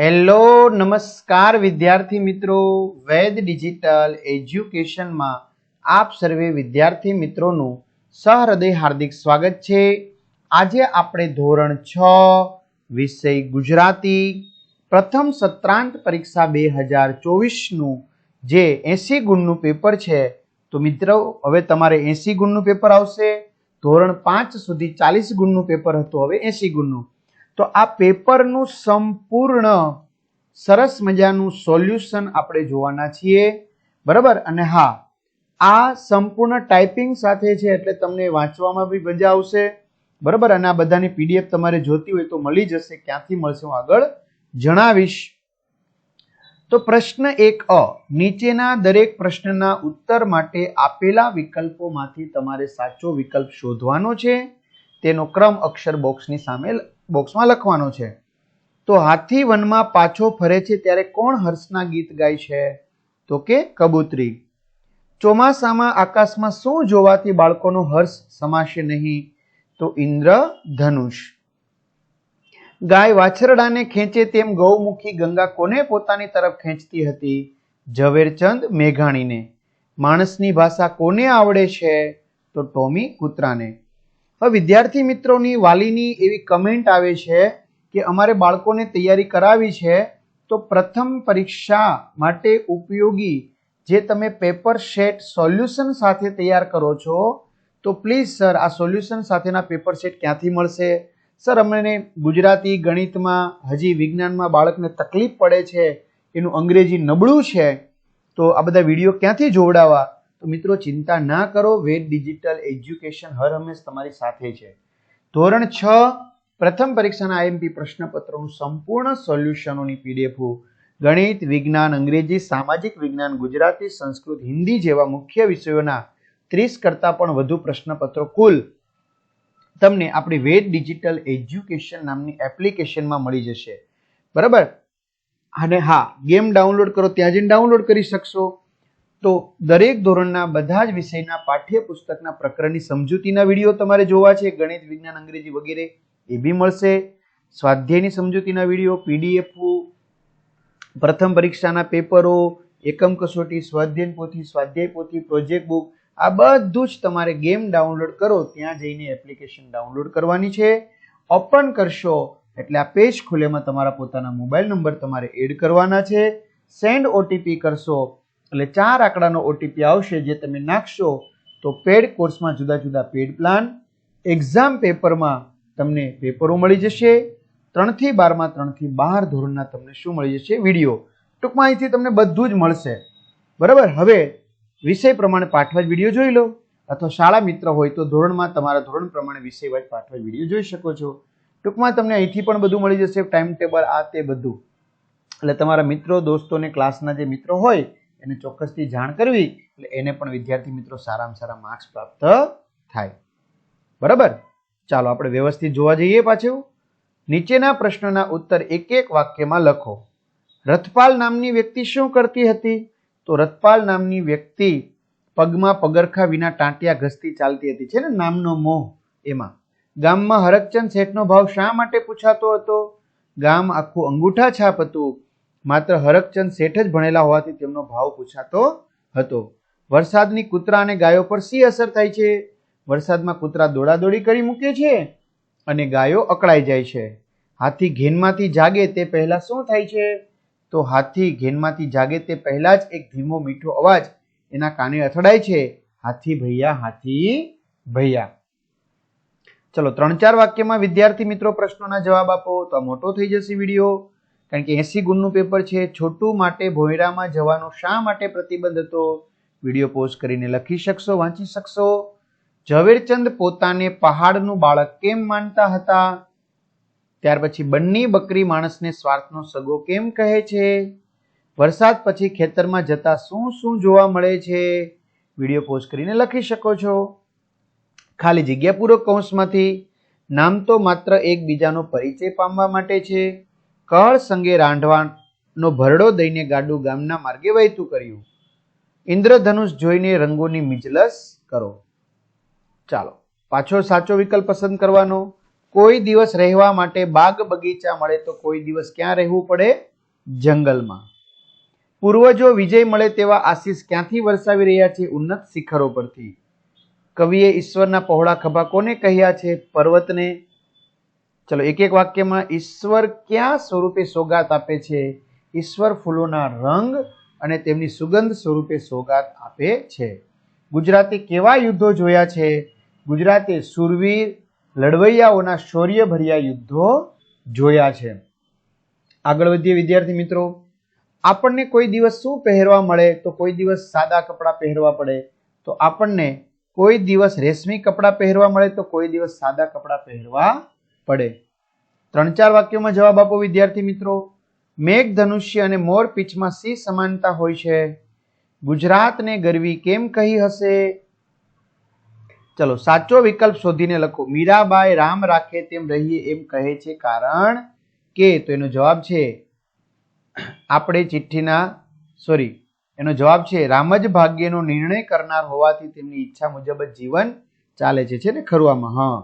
Hello નમસ્કાર વિદ્યાર્થી મિત્રો, વેદ ડિજિટલ એજ્યુકેશનમાં આપ સર્વે વિદ્યાર્થી મિત્રોનું સહૃદય હાર્દિક સ્વાગત છે. આજે આપણે ધોરણ 6 વિષય ગુજરાતી પ્રથમ સત્રાંત પરીક્ષા 2024નું જે 80 ગુણનું પેપર છે. તો મિત્રો હવે તમારે 80 ગુણનું પેપર આવશે. ધોરણ 5 સુધી 40 ગુણનું પેપર હતું, હવે 80 ગુણનું. તો આ પેપરનું સંપૂર્ણ સરસ મજાનું સોલ્યુશન આપણે જોવાના છીએ, બરાબર. અને હા, આ સંપૂર્ણ ટાઈપિંગ સાથે છે એટલે તમને વાંચવામાં બી મજા આવશે, બરાબર. અને આ બધાની પીડીએફ તમારે જોતી હોય તો મળી જશે. ક્યાંથી મળશે હું આગળ જણાવીશ. તો પ્રશ્ન 1 નીચેના દરેક પ્રશ્નના ઉત્તર માટે આપેલા વિકલ્પોમાંથી તમારે સાચો વિકલ્પ શોધવાનો છે. તેનો ક્રમ અક્ષર બોક્સની સામે બોક્સમાં લખવાનો છે. તો હાથી વનમાં પાછો ફરે છે ત્યારે કોણ હર્ષના ગીત ગાય છે? તો કે કબૂતરી. ચોમાસામાં આકાશમાં શું જોવાથી બાળકોનો હર્ષ સમાશે નહીં? તો ઇન્દ્રધનુષ. ગાય વાછરડાને ખેંચે તેમ ગૌમુખી ગંગા કોને પોતાની તરફ ખેંચતી હતી? ઝવેરચંદ મેઘાણીને. માણસની ભાષા કોને આવડે છે? તો ટોમી કૂતરાને. હવે વિદ્યાર્થી મિત્રોની વાલીની એવી કમેન્ટ આવે છે કે અમારે બાળકોને તૈયારી કરાવી છે, તો પ્રથમ પરીક્ષા માટે ઉપયોગી જે તમે પેપર સેટ સોલ્યુશન સાથે તૈયાર કરો છો, તો પ્લીઝ સર આ સોલ્યુશન સાથેના પેપર સેટ ક્યાંથી મળશે? સર અમને ગુજરાતી ગણિતમાં હજી વિજ્ઞાનમાં બાળકને તકલીફ પડે છે, એનું અંગ્રેજી નબળું છે, તો આ બધા વિડીયો ક્યાંથી જોવડાવવા? તો મિત્રો ચિંતા ના કરો, વેદ ડિજિટલ એજ્યુકેશન હર હંમેશ તમારી સાથે છે. ધોરણ 6 પ્રથમ પરીક્ષાના આઈએમપી પ્રશ્નપત્રોનું સંપૂર્ણ સોલ્યુશનોની પીડીએફ ગણિત, વિજ્ઞાન, અંગ્રેજી, સામાજિક વિજ્ઞાન, ગુજરાતી, સંસ્કૃત, હિન્દી જેવા મુખ્ય વિષયોના 30 કરતાં પણ વધુ પ્રશ્નપત્રો કુલ તમને આપણી વેદ ડિજિટલ એજ્યુકેશન નામની એપ્લિકેશનમાં મળી જશે, બરાબર. અને હા, ગેમ ડાઉનલોડ કરો ત્યાં જઈને ડાઉનલોડ કરી શકશો. તો દરેક ધોરણના બધા જ વિષયના પાઠ્યપુસ્તકના પ્રકરણની સમજૂતીના વિડીયો તમારે જોવા છે, ગણિત, વિજ્ઞાન, અંગ્રેજી વગેરે એ બી મળશે. સ્વાધ્યાયની સમજૂતીના વિડીયો, પીડીએફ, પ્રથમ પરીક્ષાના પેપરો, એકમ કસોટી, સ્વાધ્યાય પોથી, પ્રોજેક્ટ બુક, આ બધું જ તમારે ગેમ ડાઉનલોડ કરો ત્યાં જઈને એપ્લિકેશન ડાઉનલોડ કરવાની છે. ઓપન કરશો એટલે આ પેજ ખુલેમાં તમારા પોતાના મોબાઈલ નંબર તમારે એડ કરવાના છે. સેન્ડ ઓટીપી કરશો એટલે 4 આંકડાનો ઓટીપી આવશે, જે તમે નાખશો તો પેડ કોર્સમાં જુદા જુદા પેડ પ્લાન, એક્ઝામ પેપરમાં તમને પેપરો મળી જશે. 3 થી 12માં 3 થી 12 ધોરણના તમને શું મળી જશે? વિડીયો. ટૂંકમાં અહીંથી તમને બધું જ મળશે, બરાબર. હવે વિષય પ્રમાણે પાઠવાજ વિડીયો જોઈ લો, અથવા શાળા મિત્ર હોય તો ધોરણમાં તમારા ધોરણ પ્રમાણે વિષયવાઇઝ પાઠવાજ વિડીયો જોઈ શકો છો. ટૂંકમાં તમને અહીંથી પણ બધું મળી જશે, ટાઈમ ટેબલ, આ તે બધું. એટલે તમારા મિત્રો, દોસ્તોને, ક્લાસના જે મિત્રો હોય એને ચોક્કસથી જાણ કરવી, એટલે એને પણ વિદ્યાર્થી મિત્રો સારામાં સારા માર્ક્સ પ્રાપ્ત થાય, બરાબર. ચાલો આપણે વ્યવસ્થિત જોવા જઈએ પાછું. નીચેના પ્રશ્નના ઉત્તર એક એક વાક્યમાં લખો. રથપાલ નામની વ્યક્તિ શું કરતી હતી? તો રથપાલ નામની વ્યક્તિ પગમાં પગરખા વિના ટાંટિયા ઘસતી ચાલતી હતી, છે ને નામનો મોહ એમાં. ગામમાં હરકચંદ શેઠનો ભાવ શા માટે પૂછાતો હતો? ગામ આખું અંગૂઠા છાપ હતું, માત્ર હરકચંદ શેઠ જ ભણેલા હોવાથી તેમનો ભાવ પૂછાતો હતો. વરસાદની કૂતરા અને ગાયો પર શી અસર થાય છે? વરસાદમાં કૂતરા દોડાદોડી કરી મૂકે છે અને ગાયો અકળાઈ જાય છે. હાથી ઘેનમાંથી જાગે તે પહેલા શું થાય છે? તો હાથી ઘેનમાંથી જાગે તે પહેલા જ એક ધીમો મીઠો અવાજ એના કાને અથડાય છે, હાથી ભૈયા, હાથી ભૈયા. ચલો 3-4 વાક્યમાં વિદ્યાર્થી મિત્રો પ્રશ્નોના જવાબ આપો. તો આ મોટો થઈ જશે વિડીયો, કારણ કે 80 ગુણનું પેપર છે. છોટું માટે ભોયરામાં જવાનો શા માટે પ્રતિબંધ હતો? વિડીયો પોઝ કરીને લખી શકશો, વાંચી શકશો. ઝવેરચંદ પોતાને પહાડનું બાળક કેમ માનતા હતા? ત્યાર પછી બંની બકરી માણસને સ્વાર્થનો સગો કેમ કહે છે? વરસાદ પછી ખેતરમાં જતા શું શું જોવા મળે છે? વિડીયો પોઝ કરીને લખી શકો છો. ખાલી જગ્યા પૂરો કૌંસમાંથી. નામ તો માત્ર એકબીજાનો પરિચય પામવા માટે છે. કળ સંગે રાંધવાનો ભરડો દઈને ગાડું ગામના માર્ગે વહેતું કર્યું. ઇન્દ્રધનુષ જોઈને રંગોની મિજલસ કરો. ચાલો પાછો સાચો વિકલ્પ પસંદ કરવાનો. કોઈ દિવસ રહેવા માટે બાગ બગીચા મળે તો કોઈ દિવસ ક્યાં રહેવું પડે? જંગલમાં. પૂર્વજો વિજય મળે તેવા આશીષ ક્યાંથી વરસાવી રહ્યા છે? ઉન્નત શિખરો પરથી. કવિએ ઈશ્વરના પહોળા ખભા કોને કહ્યા છે? પર્વતને. ચલો એક એક વાક્યમાં ઈશ્વર ક્યાં સ્વરૂપે સોગાત આપે છે? ઈશ્વર ફૂલોના રંગ અને તેમની સુગંધ સ્વરૂપે સોગાત આપે છે. ગુજરાતે કેવા યુદ્ધો જોયા છે? ગુજરાતે શૂરવીર લડવૈયાઓના શૌર્યભર્યા યુદ્ધો જોયા છે. આગળ વધીએ વિદ્યાર્થી મિત્રો. આપણને કોઈ દિવસ શું પહેરવા મળે? તો કોઈ દિવસ સાદા કપડાં પહેરવા પડે. તો આપણને કોઈ દિવસ રેશમી કપડાં પહેરવા મળે તો કોઈ દિવસ સાદા કપડાં પહેરવા પડે. 3-4 વાક્યોમાં જવાબ આપો વિદ્યાર્થી મિત્રો. મેઘ ધનુષ્ય અને મોર પીંછમાં શી સમાનતા હોય છે? ગુજરાતને ગરવી કેમ કહી હશે? ચલો સાચો વિકલ્પ શોધીને લખો. મીરાબાઈ રામ રાખે તેમ રહીએ એમ કહે છે કારણ કે. તો એનો જવાબ છે આપણે એનો જવાબ છે રામ જ ભાગ્યનો નિર્ણય કરનાર હોવાથી તેમની ઈચ્છા મુજબ જ જીવન ચાલે છે ને ખરું આમાં? હા,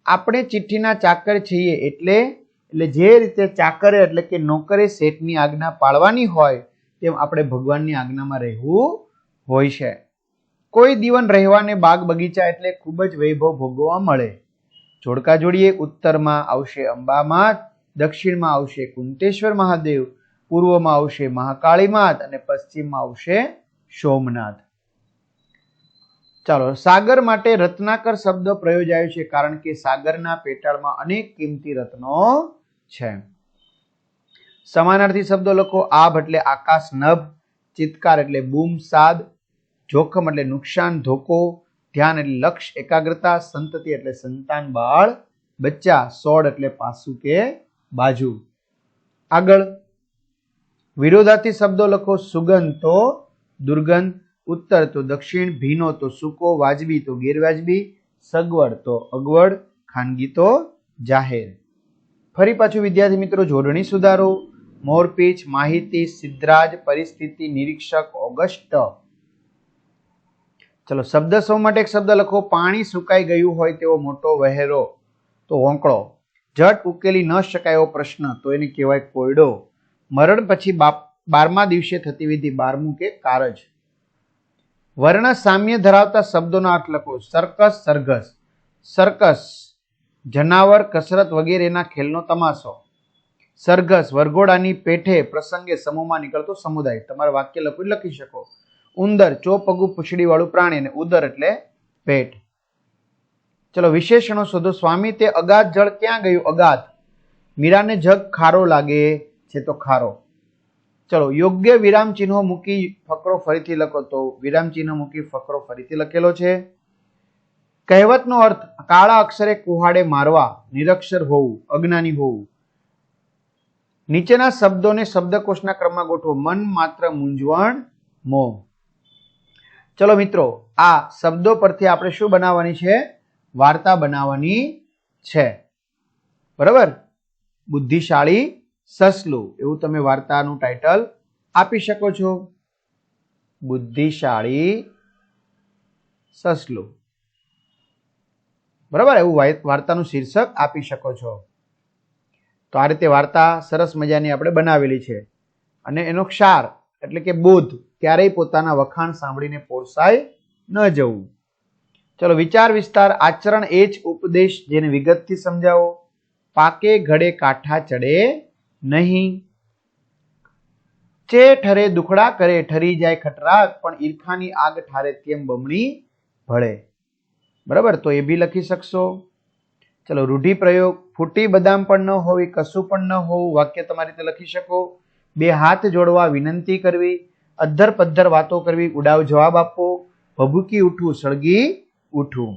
આપણે ચિઠ્ઠીના ચાકર છીએ એટલે જે રીતે ચાકરે એટલે કે નોકરે શેઠની આજ્ઞા પાળવાની હોય તેમ આપણે ભગવાનની આજ્ઞામાં રહેવું હોય છે. કોઈ દીવન રહેવાને બાગ બગીચા એટલે ખૂબ જ વૈભવ ભોગવવા મળે. જોડકા જોડીએ. ઉત્તરમાં આવશે અંબામાત, દક્ષિણમાં આવશે કુંતેશ્વર મહાદેવ, પૂર્વમાં આવશે મહાકાળી માત અને પશ્ચિમમાં આવશે સોમનાથ. ચાલો, સાગર માટે રત્નાકર શબ્દ પ્રયોજાયો છે કારણ કે સાગરના પેટાળમાં અનેક કિંમતી રત્નો છે. સમાનાર્થી શબ્દો લખો. આભ એટલે આકાશ, નભ. ચિત્કાર એટલે બૂમ સાદ. જોખમ એટલે નુકસાન, ધોકો. ધ્યાન એટલે લક્ષ, એકાગ્રતા. સંતતિ એટલે સંતાન, બાળ, બચ્ચા. સોડ એટલે પાસું કે બાજુ. આગળ વિરોધાર્થી શબ્દો લખો. સુગંધ તો દુર્ગંધ, ઉત્તર તો દક્ષિણ, ભીનો તો સૂકો, વાજબી તો ગેરવાજબી, સગવડ તો અગવડ, ખાનગી તો જાહેર. ફરી પાછું વિદ્યાર્થી મિત્રો જોડણી સુધારો. મોરપીંછ, માહિતી, સિદ્ધરાજ, પરિસ્થિતિ, નિરીક્ષક, ઓગસ્ટ. ચલો શબ્દ સૌ માટે એક શબ્દ લખો. પાણી સુકાઈ ગયું હોય તેવો મોટો વહેરો તો હોંકળો. જટ ઉકેલી ન શકાયો પ્રશ્ન તો એને કહેવાય કોયડો. મરણ પછી 12મા દિવસે થતી વિધિ 12મું કે કારજ. વર્ણ સામ્ય ધરાવતા શબ્દોના અર્થ લખો. સર્કસ, સરઘસ. સર્કસ જનાવર, કસરત વગેરેના ખેલનો તમાશો. સરઘસ વરઘોડાની પેઠે પ્રસંગે સમૂહમાં નીકળતો સમુદાય. તમારે વાક્ય લખી શકો. ઉંદર ચોપગું પૂંછડી વાળું પ્રાણી અને ઉદર એટલે પેટ. ચલો વિશેષણો શોધો. સ્વામી તે અગાધ જળ ક્યાં ગયું? અગાધ. મીરાને જગ ખારો લાગે છે તો ખારો. ચલો યોગ્ય વિરામ ચિહ્નો મૂકી ફકરો ફરીથી લખો. તો વિરામ ચિહ્ન મૂકી ફકરો ફરીથી લખેલો છે. કહેવતનો અર્થ કાળા અક્ષરે કુહાડે મારવા, નિરક્ષર હોવું, અજ્ઞાની હોવું. નીચેના શબ્દોને શબ્દકોશના ક્રમમાં ગોઠવો. મન, માત્ર, મૂંઝવણ, મોહ. ચલો મિત્રો આ શબ્દો પરથી આપણે શું બનાવવાની છે? વાર્તા બનાવવાની છે. બરાબર. બુદ્ધિશાળી સસલું એવું તમે વાર્તાનું ટાઇટલ આપી શકો છો. બુદ્ધિશાળી સસલું. બરાબર, એવું વાર્તાનું શીર્ષક આપી શકો છો. તો આ રીતે વાર્તા સરસ મજાની આપણે બનાવેલી છે. અને એનો ક્ષાર એટલે કે બોધ ક્યારેય પોતાના વખાણ સાંભળીને પોસાય ન જવું. ચલો વિચાર વિસ્તાર. આચરણ એ જ ઉપદેશ જેને વિગતથી સમજાવો. પાકે ઘડે કાંઠા ચડે નહીં. ચે ઠરે દુખડા કરે ઠરી જાય ખટરાગ પણ ઈર્ખાની આગ ઠારે તેમ બમણી ભળે. બરાબર, તો એ બી લખી શકશો. ચલો રૂઢિપ્રયોગ. ફૂટી બદામ પણ ન હોવી, કશું પણ ન હોવું. વાક્ય તમારી રીતે લખી શકો. બે હાથ જોડવા, વિનંતી કરવી, અધ્ધર પદ્ધર વાતો કરવી, ઉડાવ જવાબ આપવો, ભભૂકી ઉઠવું, સળગી ઉઠવું.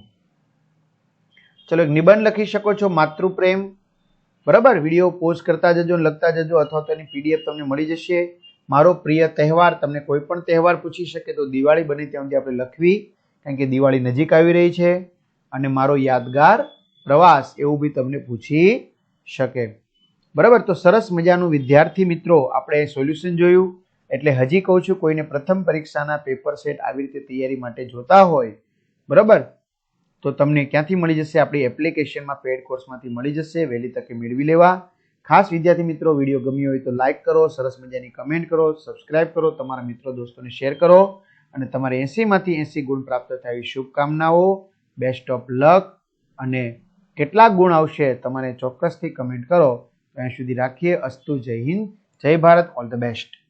ચલો એક નિબંધ લખી શકો છો. માતૃપ્રેમ. બરાબર, વિડીયો પોઝ કરતા જજો, લખતા જજો, અથવા તો એની પીડીએફ તમને મળી જશે. મારો પ્રિય તહેવાર. તમને કોઈ પણ તહેવાર પૂછી શકે તો દિવાળી બને ત્યાં સુધી આપણે લખવી, કારણ કે દિવાળી નજીક આવી રહી છે. અને મારો યાદગાર પ્રવાસ એવું બી તમને પૂછી શકે. બરાબર, તો સરસ મજાનું વિદ્યાર્થી મિત્રો આપણે સોલ્યુશન જોયું. એટલે હજી કહું છું કોઈને પ્રથમ પરીક્ષાના પેપર સેટ આવી રીતે તૈયારી માટે જોતા હોય, બરાબર, તો તમને ક્યાંથી મળી જશે? આપણી એપ્લિકેશનમાં પેડ કોર્સમાંથી મળી જશે. વહેલી તકે મેળવી લેવા. ખાસ વિદ્યાર્થી મિત્રો, વિડીયો ગમ્યો હોય તો લાઇક કરો, સરસ મજાની કમેન્ટ કરો, સબસ્ક્રાઇબ કરો, તમારા મિત્રો દોસ્તોને શેર કરો અને તમારે 80માંથી 80 ગુણ પ્રાપ્ત થાય એવી શુભકામનાઓ. Best of luck. અને કેટલા ગુણ આવશે તમારે ચોક્કસથી કમેન્ટ કરો. તો અહીં સુધી રાખીએ. અસ્તુ. જય હિન્દ, જય ભારત. All the best.